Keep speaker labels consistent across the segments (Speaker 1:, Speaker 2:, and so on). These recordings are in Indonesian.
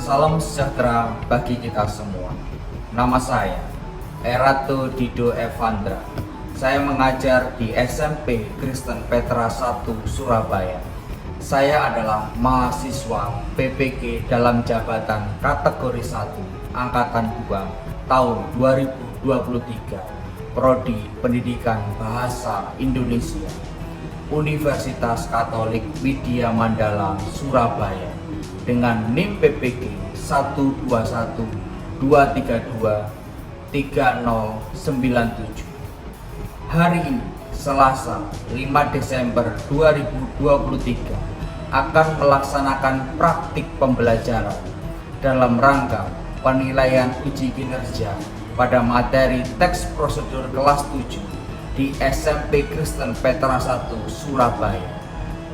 Speaker 1: Salam sejahtera bagi kita semua. Nama saya Erato Dido Evandra. Saya mengajar di SMP Kristen Petra 1 Surabaya. Saya adalah mahasiswa PPG dalam jabatan kategori 1 Angkatan 2 tahun 2023, Prodi Pendidikan Bahasa Indonesia, Universitas Katolik Widya Mandala Surabaya, dengan NIM PPG 12123230097. Hari ini, Selasa 5 Desember 2023, akan melaksanakan praktik pembelajaran dalam rangka penilaian uji kinerja pada materi teks prosedur kelas 7 di SMP Kristen Petra 1 Surabaya.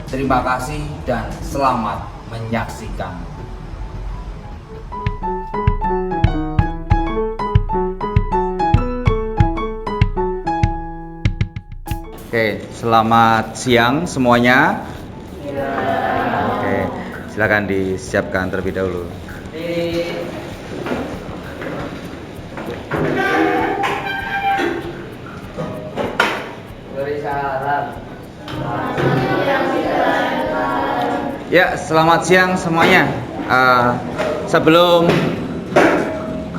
Speaker 1: Terima kasih dan selamat menyaksikan. Oke, selamat siang semuanya. Oke, silakan disiapkan terlebih dahulu. Ya, selamat siang semuanya. Sebelum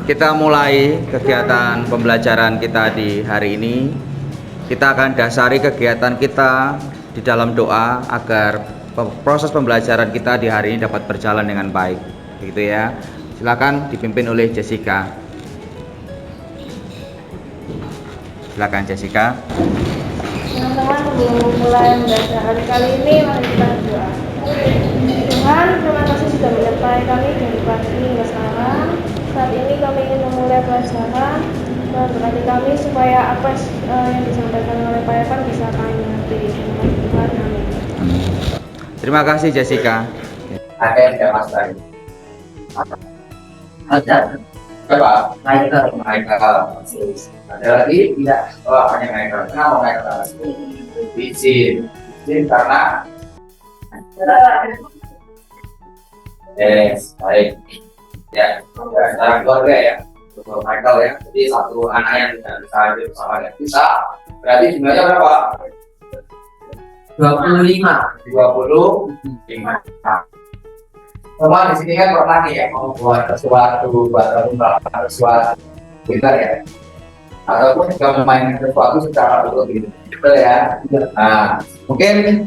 Speaker 1: kita mulai kegiatan pembelajaran kita di hari ini, kita akan dasari kegiatan kita di dalam doa agar proses pembelajaran kita di hari ini dapat berjalan dengan baik, gitu ya. Silakan dipimpin oleh Jessica. Silakan Jessica.
Speaker 2: Teman-teman, sebelum mulai pembelajaran kali ini, mari kita berdoa. Tuhan, terima kasih sudah menyertai kami dari pagi hingga sekarang. Saat ini kami ingin memulai pelajaran. Berkati kami supaya apa yang disampaikan oleh Pak Evan bisa kami mengerti. Tuhan, amin.
Speaker 1: Terima kasih Jessica.
Speaker 3: Ada yang tidak mas tadi? Ada. Berapa? Michael. Ada lagi? Tidak. Oh, hanya Michael. Kenapa Michael? Izin karena baik. Ya, secara keluarga ya. Untuk Michael ya. Jadi satu anak yang tidak bisa hadir bersama yang bisa. Berarti jumlahnya berapa? 25. Semua di sini kan pernah nih ya mau buat sesuatu, pintar ya, ataupun juga memainkan sesuatu secara gitu, betul ya. Nah, mungkin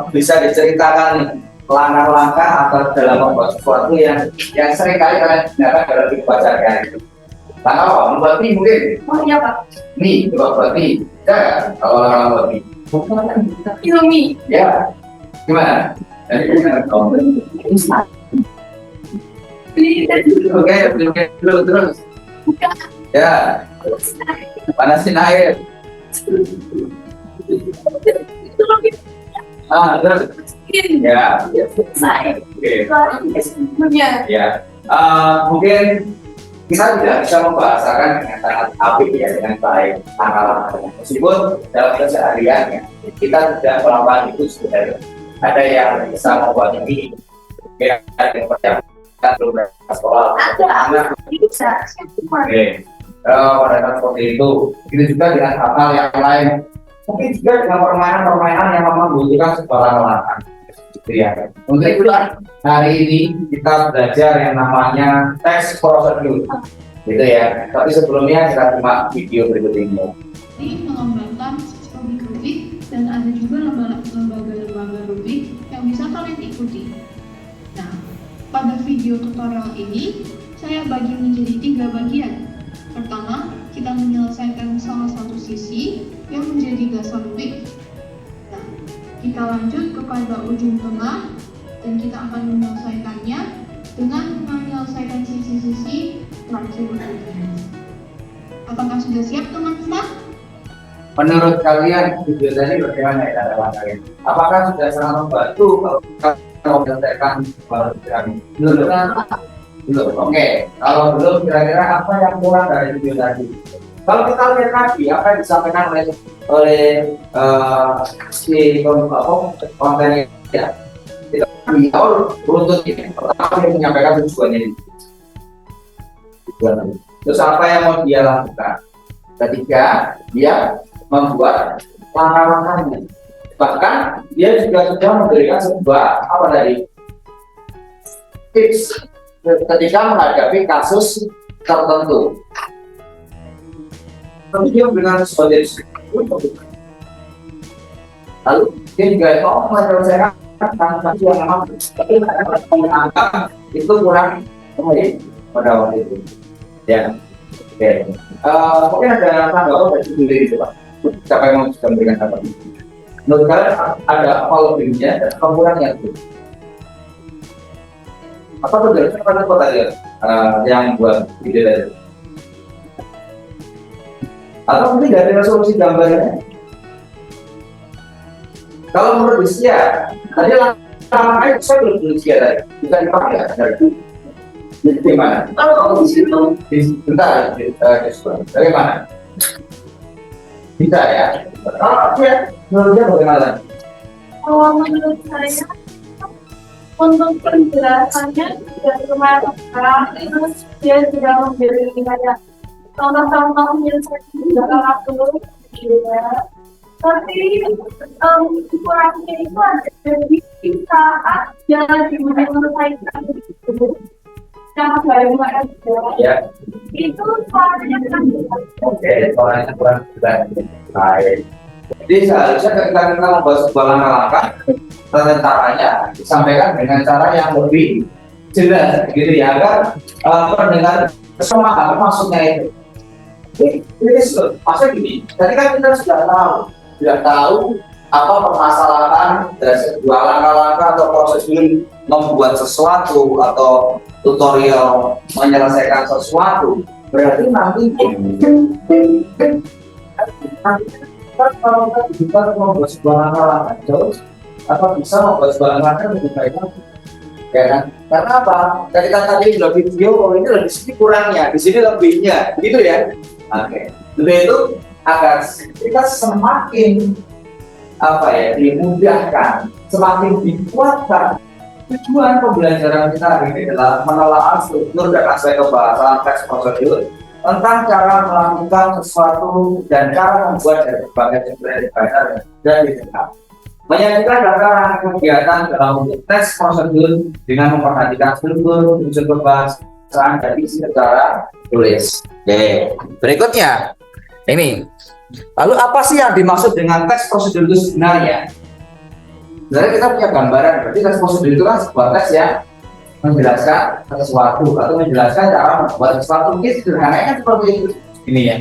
Speaker 3: bisa diceritakan langkah-langkah atau dalam membuat sesuatu yang sering kali kalian gunakan dalam kehidupan sehari-hari. Langkah apa? Membuat mie mungkin? Oh iya Pak. Mie, coba buat mie. Ya, kalau orang buat mie. Itu mie. Ya. Gimana? Oke, terus. Ya. Panasin air. Terus. Ya. Oke. Ya. Mungkin kita tidak bisa membahasakan dengan sangat apik ya, dengan baik langkah-langkahnya. Meskipun dalam keseharian ya, kita tidak melakukan itu sebenarnya. Ada yang bisa membuat ini, ya, ada yang percaya belum sekolah. Ada, bisa. Oke, pada saat seperti itu juga dengan hal yang lain. Mungkin juga dengan permainan yang memang membutuhkan sebuah langkah. Gitu ya. Untuk itulah hari ini kita belajar yang namanya teks prosedur, gitu ya. Tapi sebelumnya kita simak video berikut ini.
Speaker 4: Ini mengembangkan sistem rubik dan ada juga lembaga-lembaga rubik yang bisa kalian ikuti. Nah, pada video tutorial ini saya bagi menjadi 3 bagian. Pertama, kita menyelesaikan salah satu sisi yang menjadi dasar rubik. Nah, kita lanjut kepada ujung tengah dan kita akan menyelesaikannya dengan menyelesaikan sisi-sisi terakhir berikutnya. Apakah sudah siap teman-teman?
Speaker 3: Menurut kalian video tadi bagaimana ya kalian? Apakah sudah sangat membantu kalau menyelesaikan kami? Belum. Oke. Kalau belum, kira-kira apa yang kurang dari video tadi? Kalau kita lihat lagi apa yang disampaikan oleh si konten ya, itu beliau runtut ini. Pertama dia menyampaikan tujuannya. Terus apa yang mau dia lakukan? Ketika dia membuat langkah-langkahnya, bahkan dia juga sudah memberikan sebuah apa tadi tips ketika menghadapi kasus tertentu. Tapi dia memberikan sebuah tips. Lalu dia juga menyelesaikan kasus yang memang tapi menganggap itu kurang baik pada waktu itu. Ya, oke. Mungkin ada tanggapan dari sendiri itu Pak. Siapa yang mau bisa memberikan tanggapan? Menurut kalian ada apa lebihnya dan kekurangannya itu? Apa tuh dari siapa tadi yang buat ide dari? Atau mungkin dari resolusi gambarnya? Kalau menurut Isia, tadi langkah-langkahnya saya belum tulis tadi, bisa dipakai dari bagaimana? Kalau di situ, bentar, bagaimana? Bisa ya? Kalau aku ya, menurutnya bagaimana?
Speaker 2: Kalau menurut saya, untuk penjelasannya tidak terlalu lengkap, terus dia sudah memberi kayak contoh-contoh menyelesaikan segala waktu juga. Tapi kurangnya itu ada di saat jalan menyelesaikan itu. Yang bagaimana
Speaker 3: Ya.
Speaker 2: itu soalnya kan
Speaker 3: Oke, soalnya kurang jelas. Baik. Jadi seharusnya ketika kita membuat sebuah langkah-langkah, tata caranya disampaikan dengan cara yang lebih jelas, gitu ya, agar pendengar semua maksudnya itu. Ini maksudnya gini, tadi kan kita sudah tahu apa permasalahan dari sebuah langkah-langkah atau proses dulu membuat sesuatu atau tutorial menyelesaikan sesuatu. Berarti nanti kalau kita membuat sebuah langkah-langkah jauh apa bisa membuat sebuah langkah lebih baik lagi, ya kan? Karena apa? Ketika tadi di video, ini di sini kurangnya, di sini lebihnya, gitu ya. Oke, lebih itu agar kita semakin apa ya, dimudahkan, semakin dikuatkan. Tujuan pembelajaran kita hari ini adalah menelaah struktur dan aspek kebahasan teks prosedur tentang cara melakukan sesuatu dan cara membuat dari berbagai sumber dibaca dan didengar. Menyajikan data kegiatan dalam bentuk teks prosedur dengan memperhatikan struktur, unsur kebahasaan dan isi secara tulis. Oke, berikutnya ini. Lalu apa sih yang dimaksud dengan teks prosedur itu sebenarnya? Sebenarnya kita punya gambaran, berarti teks prosedur itu kan sebuah teks yang menjelaskan sesuatu atau menjelaskan cara membuat sesuatu. Mungkin sederhananya kan seperti itu. Ini ya,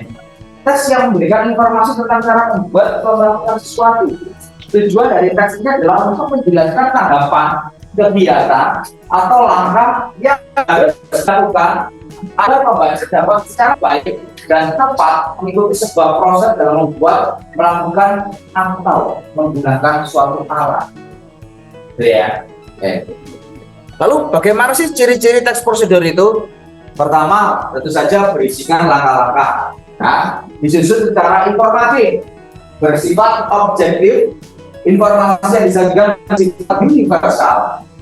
Speaker 3: teks yang memberikan informasi tentang cara membuat atau melakukan sesuatu. Tujuan dari teks ini adalah untuk menjelaskan tanggapan, kegiatan atau langkah yang harus dilakukan agar pembaca dapat secara baik dan tepat mengikuti sebuah proses dalam melakukan atau menggunakan suatu alat. Ya. Lalu bagaimana sih ciri-ciri teks prosedur itu? Pertama, tentu saja berisikan langkah-langkah. Nah, disusun secara informatif, bersifat objektif, informasi yang disajikan bersifat universal,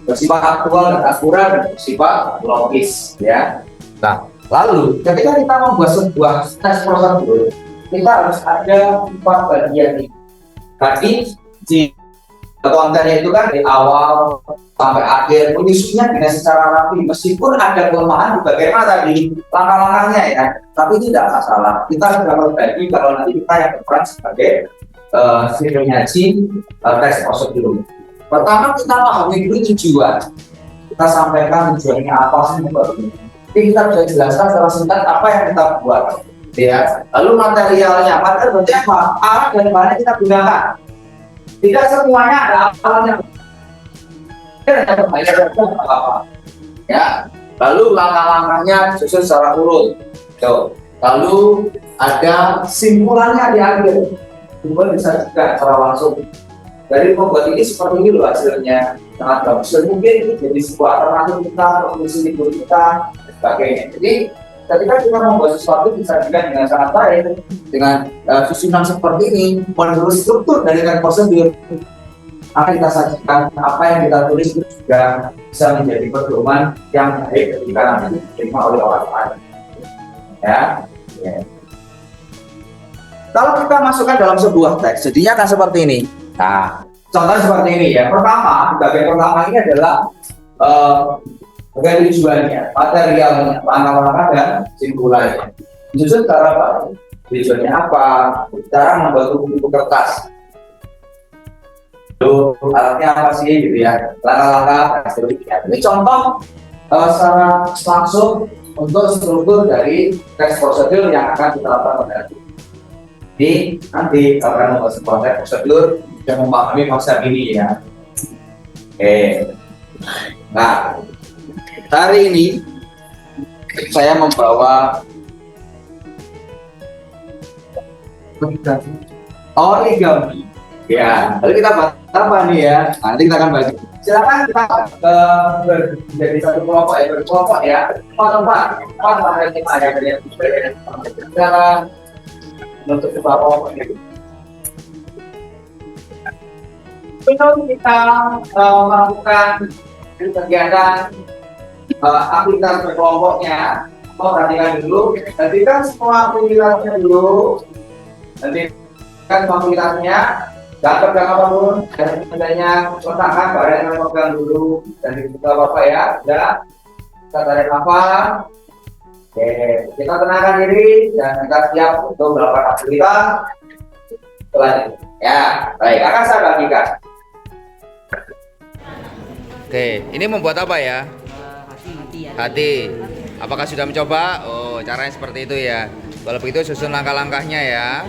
Speaker 3: bersifat aktual dan akurat, dan bersifat logis. Ya. Nah, lalu ketika kita membuat sebuah teks prosedur, kita harus ada 4 bagian ini. Tadi di kontennya itu kan dari awal sampai akhir menyusunnya dengan secara rapi, meskipun ada kelemahan di bagian tadi langkah-langkahnya ya, tapi tidak masalah. Kita sudah berbagi kalau nanti kita yang berperan sebagai penyaji teks prosedur. Pertama kita pahami dulu tujuan. Kita sampaikan tujuannya apa sih? Jadi kita bisa jelaskan secara singkat apa yang kita buat, ya. Lalu materialnya, material berarti apa? Alat dan bahan yang kita gunakan. Tidak semuanya ada alatnya. Ada apa-apa. Ya. Lalu langkah-langkahnya susun secara urut. Lalu ada simpulannya di akhir. Simpulan bisa juga secara langsung. Dari membuat ini seperti ini loh hasilnya, sangat bagus. Dan mungkin ini jadi sebuah alternatif kita, kondisi libur kita, dan sebagainya. Jadi ketika kita membuat sesuatu bisa dengan sangat baik, dengan susunan seperti ini, menurut struktur dari kan prosedur. akan kita sajikan, apa yang kita tulis itu juga bisa menjadi pedoman yang baik ketika nanti diterima oleh orang lain. Ya. Kalau kita masukkan dalam sebuah teks, jadinya akan seperti ini. Nah, contohnya seperti ini ya. Pertama, bagian pertama ini adalah bagian tujuannya, materialnya, langkah-langkah dan simpulannya. Disusun cara apa? Tujuannya apa? Cara membuat buku kertas. Itu alatnya apa sih gitu ya? Langkah-langkah dan seterusnya. Ini contoh secara langsung untuk struktur dari teks prosedur yang akan kita lakukan pada hari ini. Nanti akan membuat sebuah teks prosedur yang memahami konsep ini ya. Oke. Nah, hari ini saya membawa origami. Ya, lalu kita bahas apa nih ya? Nanti kita akan bagi. Silakan kita menjadi satu kelompok ya, berkelompok ya. Tempat ada lima ya, cara untuk sebuah kelompok itu. Sebelum kita melakukan kegiatan aktivitas berkelompoknya, perhatikan dulu, nantikan semua aktivitasnya dulu, nantikan semua aktivitasnya, jangan pegang apapun, dan adanya letakkan barang yang pegang dulu, dan dibuka bapak ya, udah, kita tarik nafas, oke, kita tenangkan diri, dan kita siap untuk melakukan aktivitas selanjutnya. Ya, baik, akan saya bagikan.
Speaker 1: Oke, ini membuat apa ya? Hati. Apakah sudah mencoba? Oh, caranya seperti itu ya. Kalau begitu susun langkah-langkahnya ya.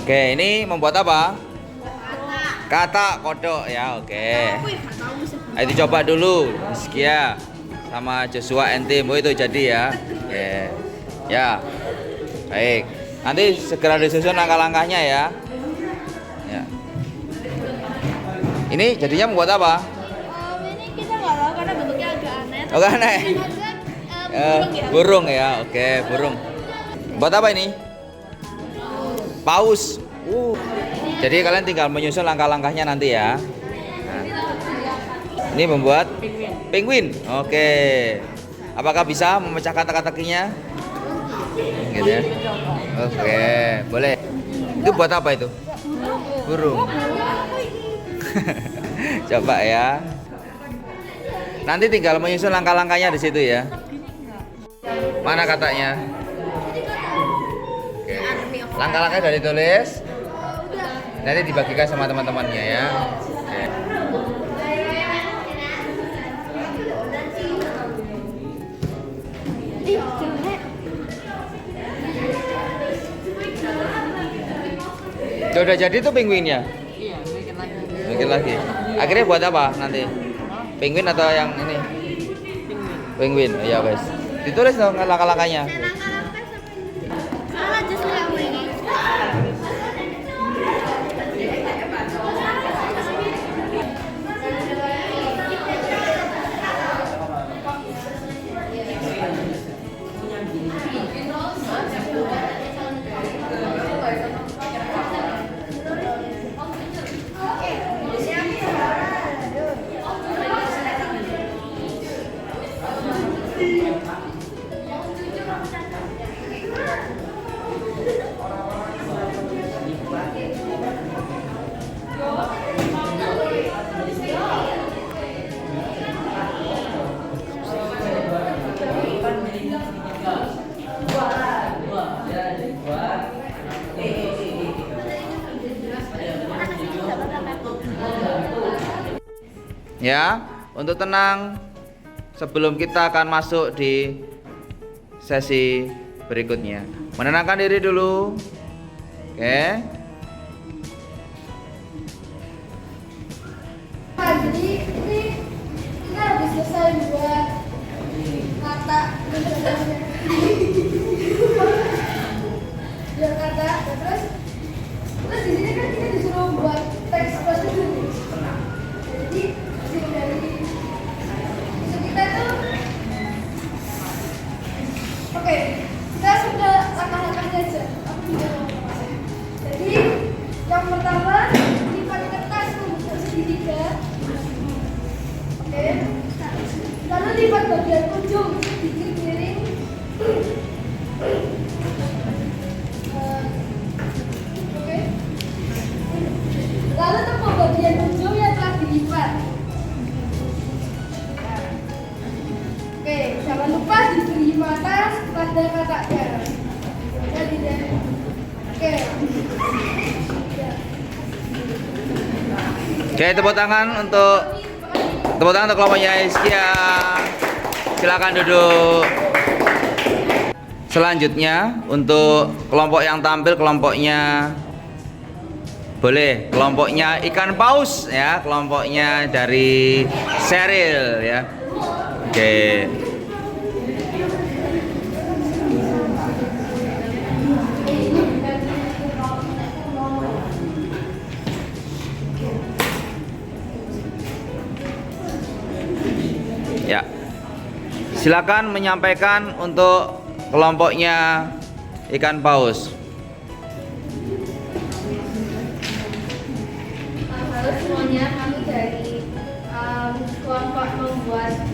Speaker 1: Oke, ini membuat apa? Kata kodok ya, oke. Ayo dicoba dulu, Rizkia sama Joshua NT. Oh, itu jadi ya. Oke. Ya. Baik. Nanti segera disusun langkah-langkahnya ya. Ya. Ini jadinya membuat apa?
Speaker 2: Ini kita nggak tahu karena bentuknya agak aneh.
Speaker 1: Oh, aneh. Burung ya, oke, burung. Buat apa ini? Paus. Jadi kalian tinggal menyusun langkah-langkahnya nanti ya. Nah. Ini membuat penguin. Oke. Apakah bisa memecahkan teka-tekinya? Gitu ya. Oke, boleh. Itu buat apa itu? Burung. Coba ya. Nanti tinggal menyusun langkah-langkahnya di situ ya. Mana katanya? Oke. Langkah-langkahnya sudah ditulis. Nanti dibagikan sama teman-temannya ya. Oke. Sudah jadi tuh penguinnya?
Speaker 5: Iya,
Speaker 1: Bikin lagi. Akhirnya buat apa nanti? Penguin atau yang ini? Penguin. Oh, ya wes. Ditulis dong langkah-langkahnya. Ya, untuk tenang sebelum kita akan masuk di sesi berikutnya. Menenangkan diri dulu. Oke.
Speaker 2: Nah, jadi ini kita habis selesai buat kata biar kata terus di sini kan kita disuruh buat teks prosedur. Jadi hasil dari itu kita tuh oke, kita sudah langkah-langkahnya aja. Aku juga mau. Jadi bagian ujung sedikit miring. Oke. Lalu tepuk bagian ujung yang telah dilipat. Nah. Oke, jangan lupa diberi mata pada kakaknya. Jadi deh. Oke.
Speaker 1: Oke, tepuk tangan untuk kelompoknya Iskia. Silakan duduk. Selanjutnya untuk kelompok yang tampil, kelompoknya boleh, kelompoknya ikan paus ya, kelompoknya dari Sheryl ya. Oke. Ya, silakan menyampaikan untuk kelompoknya ikan paus.
Speaker 2: Halo semuanya, kami dari kelompok membuat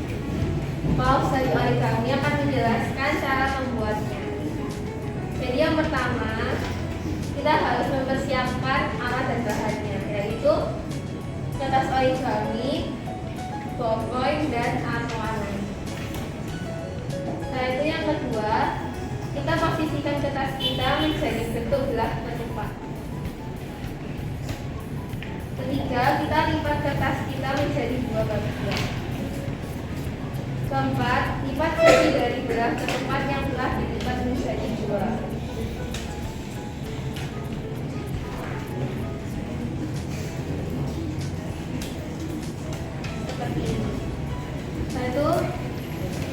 Speaker 2: paus dari origami akan menjelaskan cara membuatnya. Jadi yang pertama, kita harus mempersiapkan alat dan bahannya, yaitu kertas origami, ballpoint, dan alat pewarna. Setelah itu yang kedua, kita posisikan kertas kita menjadi bentuk belah ketupat. Ketiga, kita lipat kertas kita menjadi dua bagian. Keempat, lipat sisi dari belah ketupat yang telah dilipat menjadi dua. Seperti ini. Nah itu,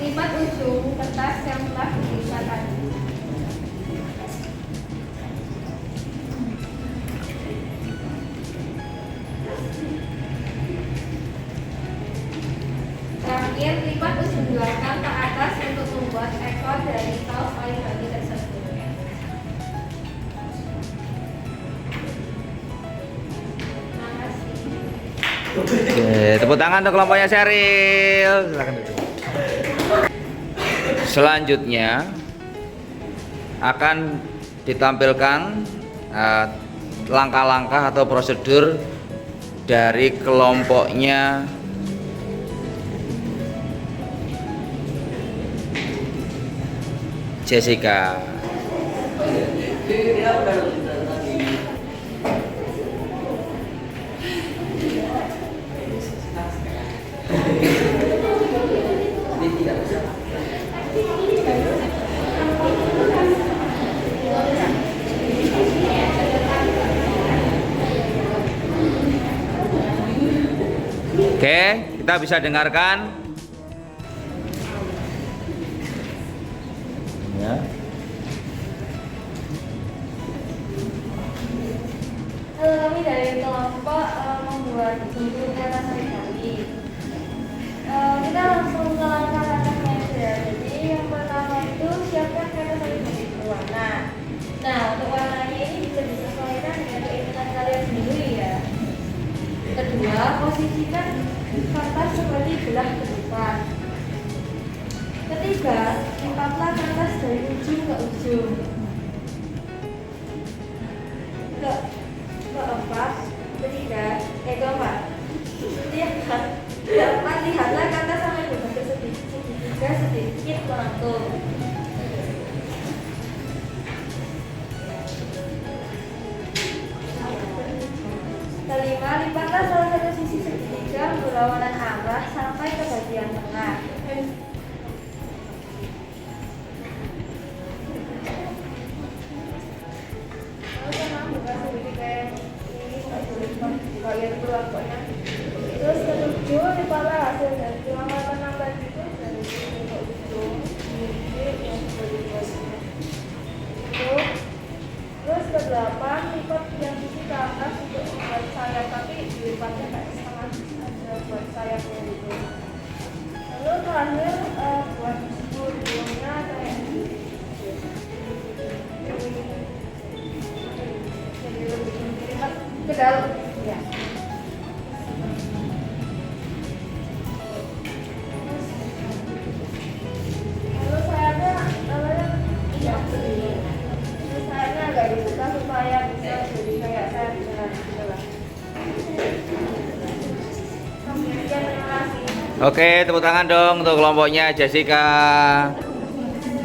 Speaker 2: lipat ujung kertas yang telah dilipat tadi. Terakhir, lipat ujung belakang ke atas untuk membuat ekor dari paus origami tersebut. Terima kasih.
Speaker 1: Oke, tepuk tangan untuk kelompoknya Sheryl. Silakan duduk. Selanjutnya akan ditampilkan langkah-langkah atau prosedur dari kelompoknya Jessica. Oke, kita bisa dengarkan. Ya.
Speaker 2: Halo, kami dari kelompok membuat buku kertas origami. Kita langsung ke langkah-langkahnya aja. Jadi yang pertama itu siapkan kertas origami berwarna. Nah, untuk warnanya ini bisa disesuaikan dengan keinginan kalian sendiri ya. Kedua, posisikan kertas seperti belah ketupat. Ketiga, lipatlah kertas dari ujung ke ujung. Keempat, lihatlah kertas sampai berbentuk segitiga sedikit melengkung. Kelima, lipatlah salah satu sisi segitiga berlawanan arah sampai ke bagian tengah. Terus ketujuh, lipatlah hasil dari tulangan penambah itu dari ujung ke ujung yang terus kedelapan, lipat yang sisi ke atas untuk membuat sayap, tapi dilipatnya kayak setengah aja buat sayapnya gitu. Lalu terakhir buat ujungnya kayak jadi lebih dilipat ke dalam ya.
Speaker 1: Oke, tepuk tangan dong untuk kelompoknya Jessica.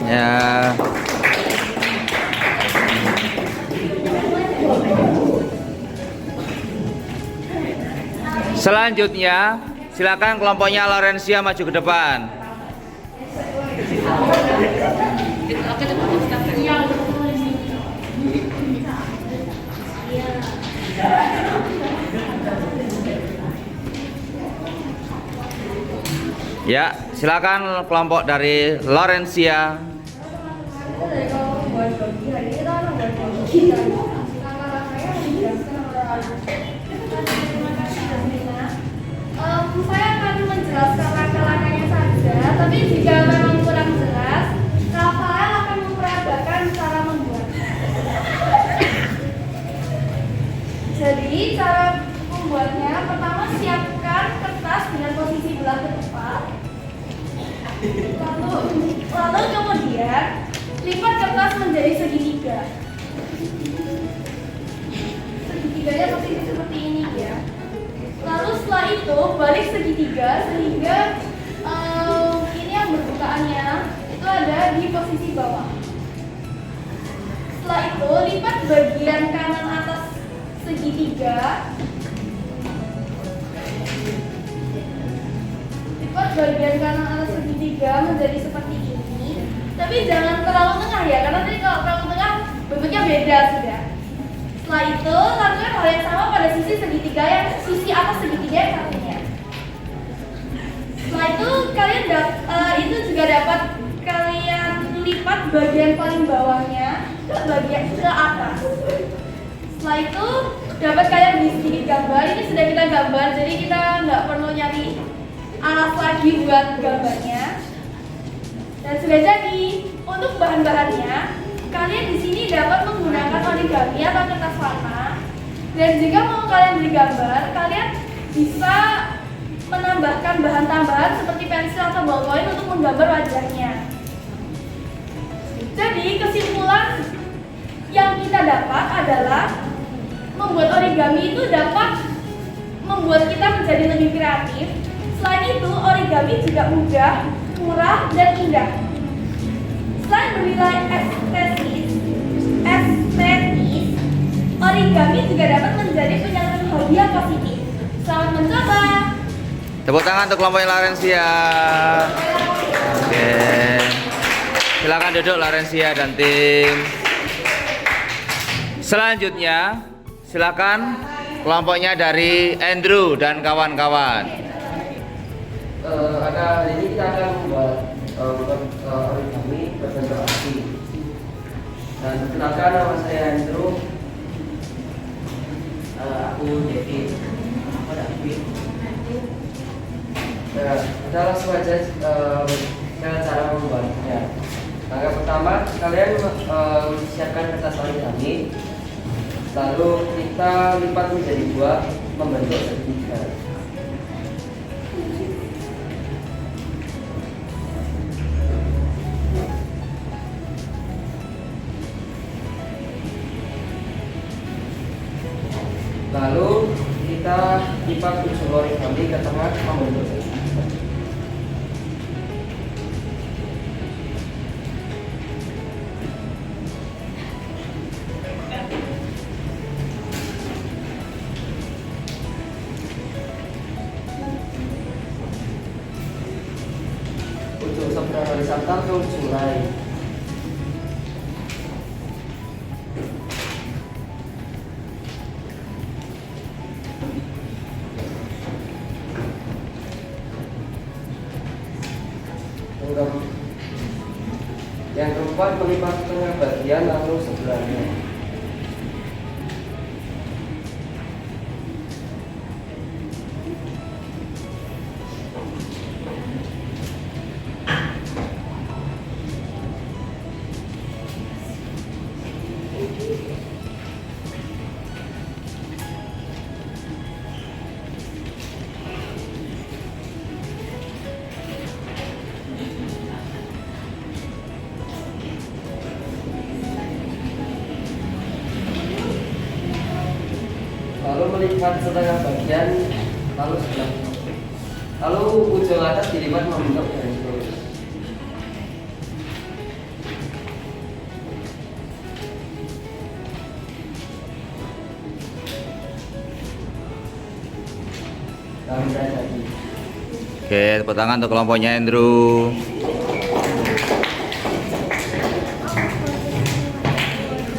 Speaker 1: Ya. Selanjutnya, silakan kelompoknya Laurencia maju ke depan. Ya, silakan kelompok dari Laurencia.
Speaker 2: Dari kalau membuat bagi hari ini kita akan membuat bagi dan langkah-langkahnya menjelaskan terima kasih Jasmina. Saya akan menjelaskan langkah-langkahnya saja, tapi jika memang kurang jelas, Rafael akan memperagakan cara membuatnya. Jadi cara membuatnya, pertama siapkan kertas dengan posisi belah ketupat. Lalu kemudian lipat kertas menjadi segitiga. Segitiganya posisi seperti ini ya. Lalu setelah itu balik segitiga sehingga ini yang berbukaannya itu ada di posisi bawah. Setelah itu lipat bagian kanan atas segitiga. Lipat bagian kanan atas segitiga menjadi seperti ini. Tapi jangan terlalu tengah ya, karena tadi kalau terlalu tengah bentuknya beda sudah. Setelah itu lakukan hal yang sama pada sisi segitiga yang sisi atas segitiga yang satunya. Setelah itu kalian itu juga dapat kalian lipat bagian paling bawahnya ke bagian ke atas. Setelah itu dapat kalian beri sedikit gambar. Ini sudah kita gambar, jadi kita nggak perlu nyari alas lagi buat gambarnya. Dan sudah jadi. Untuk bahan-bahannya, kalian di sini dapat menggunakan origami atau kertas warna. Dan jika mau kalian beri gambar, kalian bisa menambahkan bahan tambahan seperti pensil atau ballpoint untuk menggambar wajahnya. Jadi kesimpulan yang kita dapat adalah membuat origami itu dapat membuat kita menjadi lebih kreatif. Selain itu, origami juga mudah, murah, dan indah. Selain bernilai estetis, origami juga dapat menjadi penyalur hobi yang positif. Selamat mencoba.
Speaker 1: Tepuk tangan untuk kelompoknya Laurencia. Oke. Silakan duduk Laurencia dan tim. Selanjutnya, silakan kelompoknya dari Andrew dan kawan-kawan.
Speaker 5: Hari ini kita akan membuat origami berbentuk api. Dan perkenalkan, nama saya Andrew. Aku David. Apa David? Kita langsung aja ke cara membuatnya. Langkah pertama, kalian siapkan kertas origami. Lalu kita lipat menjadi dua, membentuk segitiga. Lalu kita lipat ujung origami ke tengah membentuk segitiga. Ujung sebelah horizontal ke ujung lain. Yang keempat, melipat tengah bagian lalu sebelahnya. Lalu melipat setengah bagian lalu sebelah. Lalu ujung atas dilipat membentuk garis lurus. Lalu lagi.
Speaker 1: Oke, tepuk tangan untuk kelompoknya Andrew.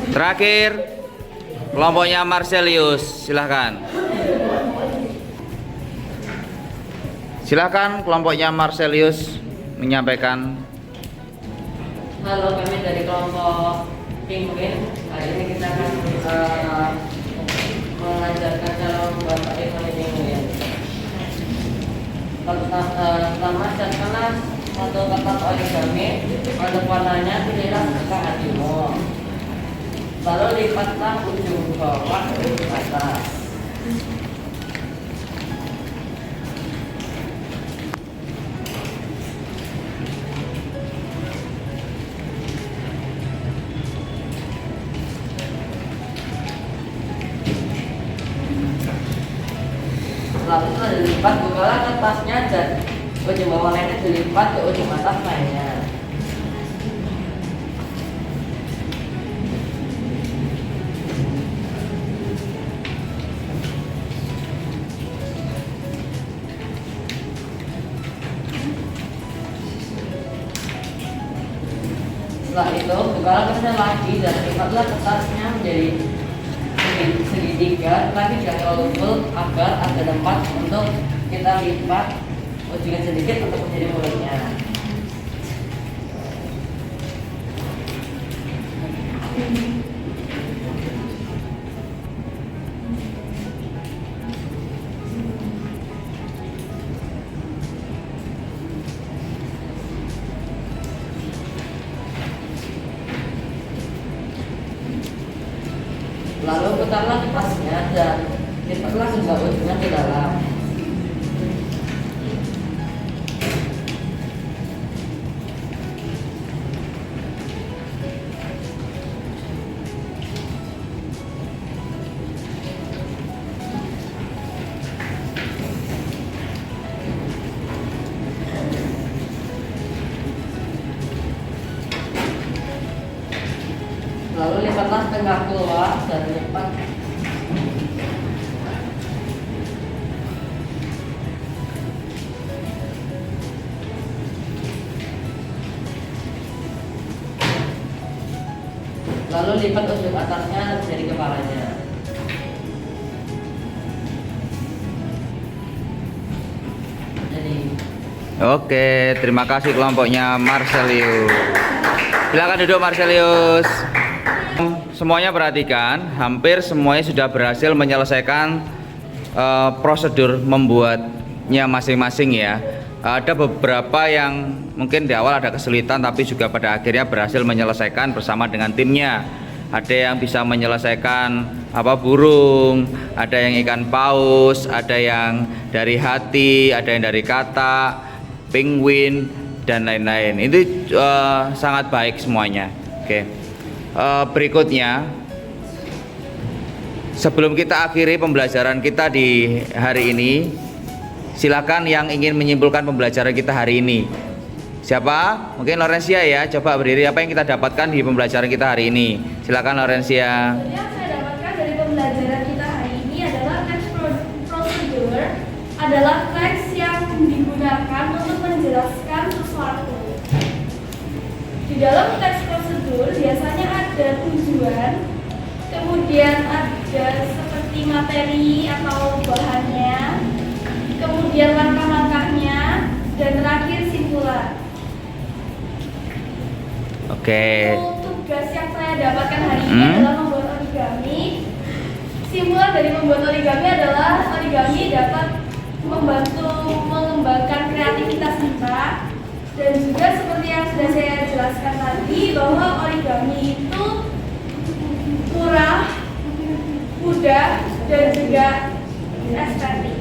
Speaker 1: Terakhir, kelompoknya Marcelius, silahkan. Silahkan kelompoknya Marcelius menyampaikan.
Speaker 6: Halo, kami dari kelompok Penguin. Hari ini kita akan mengajarkan cara membuat origami penguin. Pertama, siapkanlah satu kertas origami. Untuk warnanya pilihlah suka hatimu. Lalu lipatlah ujung bawah ke atas. Lalu setelah dilipat, bukalah kertasnya dan ujung bawah lainnya dilipat ke ujung atas lainnya. Setelah itu, bukalah kertasnya lagi dan lipatlah kertasnya menjadi segitiga, lagi jangan terlalu full agar ada tempat untuk kita lipat ujungnya sedikit untuk menjadi mulutnya. Lalu putarlah kertasnya dan lipatlah juga ujungnya ke dalam. Lalu lipatlah tengah keluar dan lipat. Lalu lipat ujung atasnya menjadi kepalanya.
Speaker 1: Oke, terima kasih kelompoknya Marcelius. Silakan duduk Marcelius. Semuanya perhatikan, hampir semuanya sudah berhasil menyelesaikan prosedur membuatnya masing-masing ya. Ada beberapa yang mungkin di awal ada kesulitan tapi juga pada akhirnya berhasil menyelesaikan bersama dengan timnya. Ada yang bisa menyelesaikan burung, ada yang ikan paus, ada yang dari hati, ada yang dari kata, penguin dan lain-lain. Itu sangat baik semuanya. Oke. Berikutnya, sebelum kita akhiri pembelajaran kita di hari ini, silakan yang ingin menyimpulkan pembelajaran kita hari ini. Siapa? Mungkin Lorencia ya. Coba berdiri. Apa yang kita dapatkan di pembelajaran kita hari ini? Silakan Lorencia.
Speaker 2: Yang saya dapatkan dari pembelajaran kita hari ini adalah teks prosedur adalah teks yang digunakan untuk menjelaskan sesuatu. Di dalam teks prosedur biasanya ada tujuan, kemudian ada seperti materi atau bahannya, kemudian langkah-langkahnya, dan terakhir simpulan.
Speaker 1: Oke.
Speaker 2: Tugas yang saya dapatkan hari ini adalah membuat origami. Simpulan dari membuat origami adalah origami dapat membantu mengembangkan kreativitas kita. Dan juga seperti yang sudah saya jelaskan tadi, bahwa origami itu murah, mudah, dan juga estetik.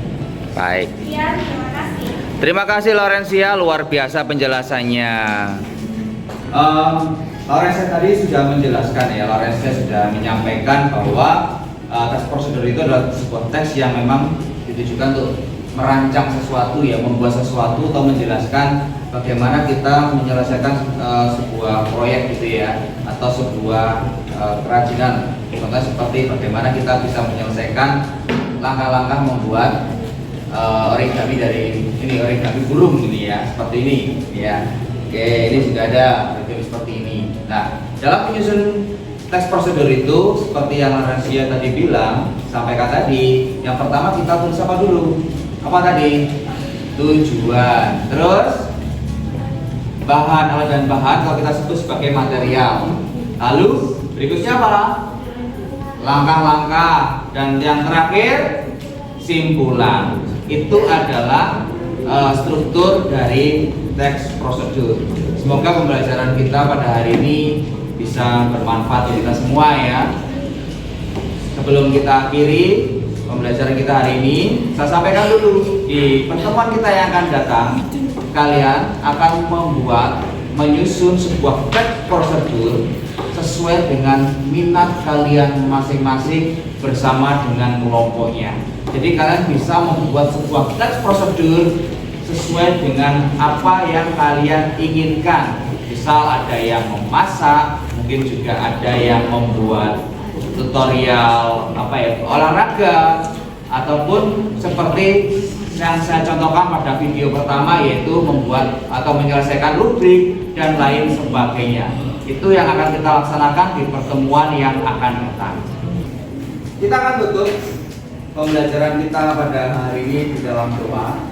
Speaker 1: Baik.
Speaker 2: Sekian, terima kasih.
Speaker 1: Terima kasih Lorencia, luar biasa penjelasannya. Lorencia tadi sudah menjelaskan ya, Lorencia sudah menyampaikan bahwa tes prosedur itu adalah sebuah tes yang memang ditujukan untuk merancang sesuatu ya, membuat sesuatu atau menjelaskan bagaimana kita menyelesaikan sebuah proyek gitu ya, atau sebuah kerajinan. Contohnya seperti bagaimana kita bisa menyelesaikan langkah-langkah membuat origami dari ini, origami burung ini ya, seperti ini ya. Oke, ini juga ada origami seperti ini. Nah, dalam menyusun teks prosedur itu seperti yang Rahasia tadi bilang, sampaikan tadi, yang pertama kita tulis apa dulu? Apa tadi? Tujuan. Terus bahan, alat dan bahan kalau kita sebut sebagai material. Lalu berikutnya apa? Langkah-langkah, dan yang terakhir simpulan. Itu adalah struktur dari teks prosedur. Semoga pembelajaran kita pada hari ini bisa bermanfaat untuk kita semua ya. Sebelum kita akhiri pembelajaran kita hari ini, saya sampaikan dulu di pertemuan kita yang akan datang, kalian akan menyusun sebuah teks prosedur sesuai dengan minat kalian masing-masing bersama dengan kelompoknya. Jadi kalian bisa membuat sebuah teks prosedur sesuai dengan apa yang kalian inginkan. Misal ada yang memasak, mungkin juga ada yang membuat tutorial olahraga, ataupun seperti yang saya contohkan pada video pertama, yaitu membuat atau menyelesaikan rubrik dan lain sebagainya. Itu yang akan kita laksanakan di pertemuan yang akan datang. Kita akan tutup pembelajaran kita pada hari ini di dalam doa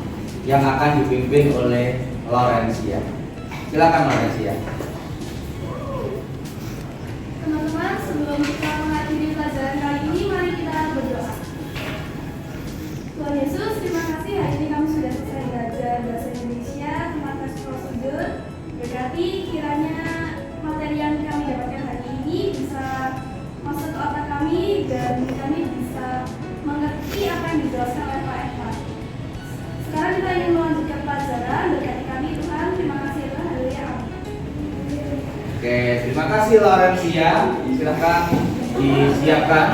Speaker 1: yang akan dipimpin oleh Laurencia. Silakan Laurencia.
Speaker 2: Teman-teman, sebelum kita mengakhiri pelajaran kali ini, mari kita berdoa. Tuhan Yesus, terima kasih hari ini kami sudah selesai belajar bahasa Indonesia tentang teks prosedur. Berarti kiranya materi yang kami dapatkan hari ini bisa masuk ke otak kami dan kami bisa mengerti apa yang dijelaskan oleh Pak Eva. Sekarang kita ingin melanjutkan pelajaran. Berkati kami Tuhan. Terima kasih Tuhan. Haleluya.
Speaker 1: Oke, terima kasih Laurencia. Silakan disiapkan